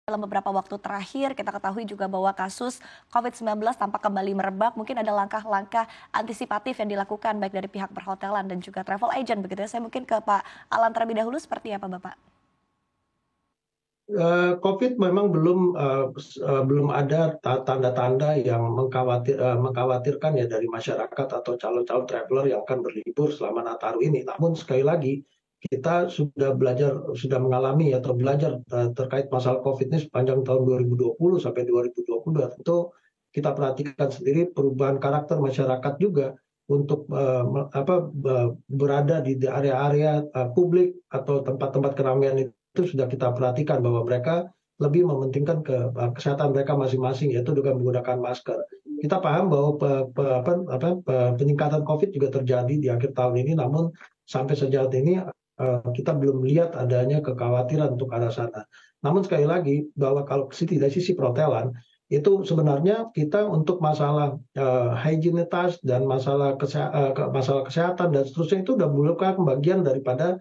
Dalam beberapa waktu terakhir, kita ketahui juga bahwa kasus COVID-19 tampak kembali merebak. Mungkin ada langkah-langkah antisipatif yang dilakukan baik dari pihak perhotelan dan juga travel agent begitu ya. Saya mungkin ke Pak Alan terlebih dahulu, seperti apa Bapak? COVID memang belum ada tanda-tanda yang mengkhawatirkan ya dari masyarakat atau calon-calon traveler yang akan berlibur selama Nataru ini. Namun sekali lagi kita sudah mengalami atau belajar terkait masalah COVID ini sepanjang tahun 2020 sampai 2022. Tentu kita perhatikan sendiri perubahan karakter masyarakat juga untuk berada di area-area publik atau tempat-tempat keramaian itu sudah kita perhatikan bahwa mereka lebih mementingkan kesehatan mereka masing-masing, yaitu dengan menggunakan masker. Kita paham bahwa peningkatan COVID juga terjadi di akhir tahun ini, namun sampai sejauh ini kita belum melihat adanya kekhawatiran untuk arah sana. Namun sekali lagi bahwa kalau dari sisi perhotelan itu sebenarnya kita untuk masalah higienitas dan masalah kesehatan dan seterusnya itu sudah merupakan bagian daripada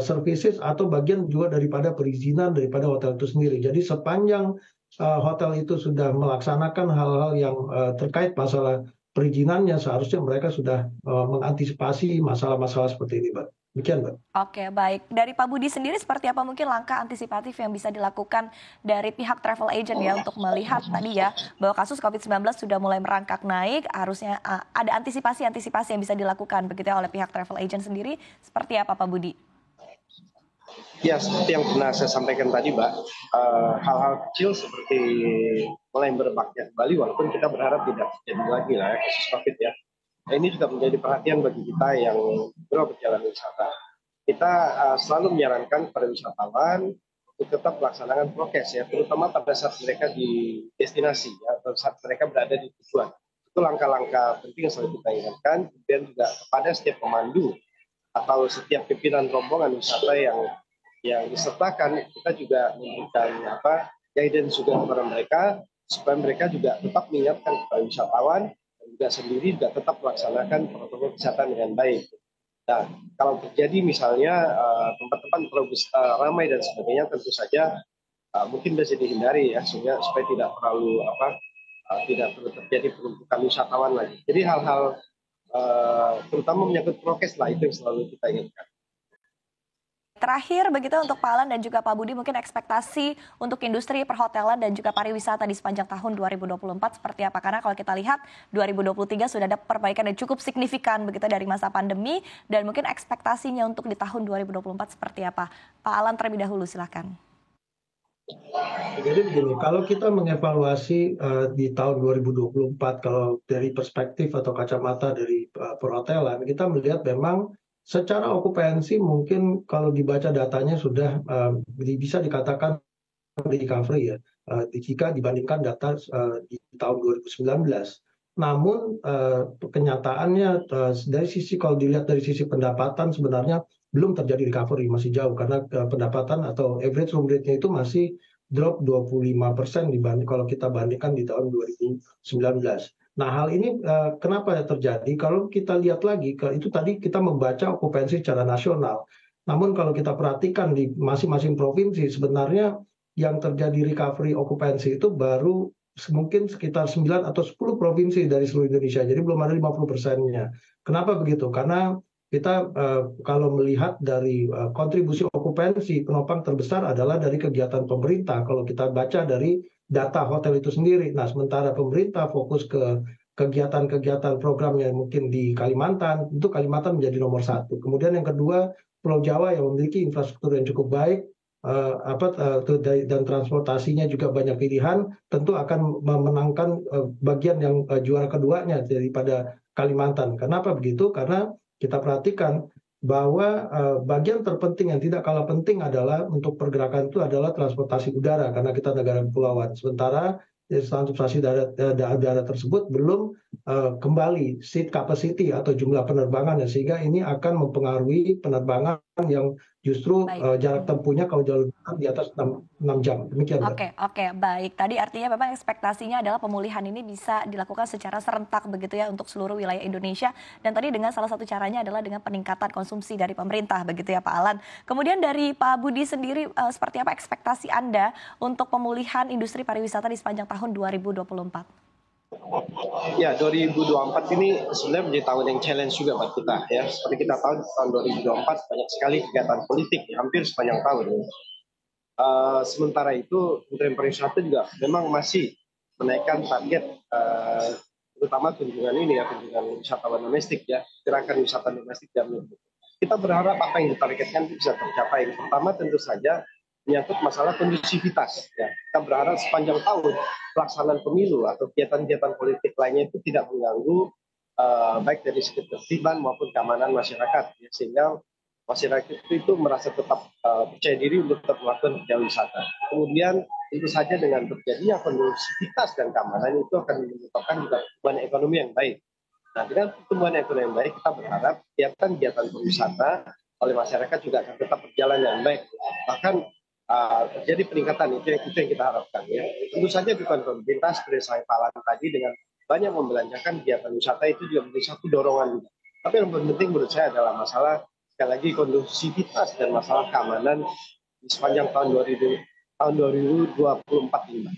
services atau bagian juga daripada perizinan daripada hotel itu sendiri. Jadi sepanjang hotel itu sudah melaksanakan hal-hal yang terkait masalah perizinannya, seharusnya mereka sudah mengantisipasi masalah-masalah seperti ini, Mbak. Demikian, Mbak. Oke, baik. Dari Pak Budi sendiri, seperti apa mungkin langkah antisipatif yang bisa dilakukan dari pihak travel agent ya untuk melihat tadi ya bahwa kasus COVID-19 sudah mulai merangkak naik, harusnya ada antisipasi-antisipasi yang bisa dilakukan begitu ya oleh pihak travel agent sendiri. Seperti apa Pak Budi? Ya, seperti yang pernah saya sampaikan tadi, Mbak, hal-hal kecil seperti mulai merebaknya kembali, walaupun kita berharap tidak terjadi lagi lah ya, kasus COVID ya. Nah, ini juga menjadi perhatian bagi kita yang berjalan wisata. Kita selalu menyarankan kepada wisatawan untuk tetap melaksanakan prokes ya, terutama pada saat mereka di destinasi ya, atau saat mereka berada di tujuan. Itu langkah-langkah penting yang selalu kita ingatkan, kemudian juga kepada setiap pemandu atau setiap pimpinan rombongan wisata yang disertakan, kita juga memberikan guidance juga kepada mereka supaya mereka juga tetap mengingatkan kepada wisatawan dan juga sendiri juga tetap melaksanakan protokol kesehatan dengan baik. Nah, kalau terjadi misalnya tempat-tempat terlalu ramai dan sebagainya, tentu saja mungkin bisa dihindari ya, supaya tidak terlalu tidak perlu terjadi penumpukan wisatawan lagi. Jadi hal-hal terutama menyangkut prokes lah, itu yang selalu kita ingatkan. Terakhir begitu untuk Pak Alan dan juga Pak Budi, mungkin ekspektasi untuk industri perhotelan dan juga pariwisata di sepanjang tahun 2024 seperti apa? Karena kalau kita lihat 2023 sudah ada perbaikan yang cukup signifikan begitu dari masa pandemi, dan mungkin ekspektasinya untuk di tahun 2024 seperti apa? Pak Alan terlebih dahulu silakan. Jadi begini, kalau kita mengevaluasi di tahun 2024, kalau dari perspektif atau kacamata dari perhotelan, kita melihat memang secara okupansi mungkin kalau dibaca datanya sudah bisa dikatakan recovery ya, jika dibandingkan data di tahun 2019. Namun kenyataannya dari sisi, kalau dilihat dari sisi pendapatan, sebenarnya belum terjadi recovery, masih jauh, karena pendapatan atau average room rate-nya itu masih drop 25% dibanding kalau kita bandingkan di tahun 2019. Nah, hal ini kenapa terjadi? Kalau kita lihat lagi, itu tadi kita membaca okupansi secara nasional. Namun kalau kita perhatikan di masing-masing provinsi, sebenarnya yang terjadi recovery okupansi itu baru mungkin sekitar 9 atau 10 provinsi dari seluruh Indonesia. Jadi belum ada 50%-nya. Kenapa begitu? Karena kita kalau melihat dari kontribusi okupansi, penopang terbesar adalah dari kegiatan pemerintah. Kalau kita baca dari data hotel itu sendiri. Nah, sementara pemerintah fokus ke kegiatan-kegiatan program yang mungkin di Kalimantan, itu Kalimantan menjadi nomor satu. Kemudian yang kedua, Pulau Jawa yang memiliki infrastruktur yang cukup baik, dan transportasinya juga banyak pilihan, tentu akan memenangkan bagian yang juara keduanya daripada Kalimantan. Kenapa begitu? Karena kita perhatikan bahwa bagian terpenting yang tidak kalah penting adalah untuk pergerakan itu adalah transportasi udara, karena kita negara kepulauan. Sementara transportasi darat tersebut belum kembali seat capacity atau jumlah penerbangan, sehingga ini akan mempengaruhi penerbangan yang justru jarak tempuhnya kalau jalur darat di atas 6 jam. Demikian, Mbak. Oke, baik. Tadi artinya memang ekspektasinya adalah pemulihan ini bisa dilakukan secara serentak begitu ya untuk seluruh wilayah Indonesia. Dan tadi dengan salah satu caranya adalah dengan peningkatan konsumsi dari pemerintah begitu ya Pak Alan. Kemudian dari Pak Budi sendiri seperti apa ekspektasi Anda untuk pemulihan industri pariwisata di sepanjang tahun 2024? Ya, 2024 ini sebenarnya menjadi tahun yang challenge juga buat kita ya. Seperti kita tahu tahun 2024 banyak sekali kegiatan politik ya, hampir sepanjang tahun. Sementara itu Kementerian Pariwisata juga memang masih menaikkan target terutama kunjungan ini ya, kunjungan wisatawan domestik ya, gerakan wisata domestik dan kita berharap apa yang ditargetkan itu bisa tercapai. Pertama tentu saja menyangkut masalah kondusivitas ya. Kita berharap sepanjang tahun pelaksanaan pemilu atau kegiatan-kegiatan politik lainnya itu tidak mengganggu baik dari segi ketertiban maupun keamanan masyarakat ya, sehingga masyarakat itu merasa tetap percaya diri untuk tetap melakukan kegiatan wisata. Kemudian tentu saja dengan terjadinya kondusivitas dan keamanan itu akan menyebabkan juga pertumbuhan ekonomi yang baik. Nah, dengan pertumbuhan ekonomi yang baik, kita berharap kegiatan wisata oleh masyarakat juga akan tetap berjalan dengan baik. Bahkan terjadi peningkatan itu yang kita harapkan ya. Tentu saja bukan pemerintah seperti saya Pak Alan tadi dengan banyak membelanjakan kegiatan wisata itu juga menjadi satu dorongan juga. Tapi yang paling penting menurut saya adalah masalah sekali lagi kondusivitas dan masalah keamanan di sepanjang tahun 2024 ini.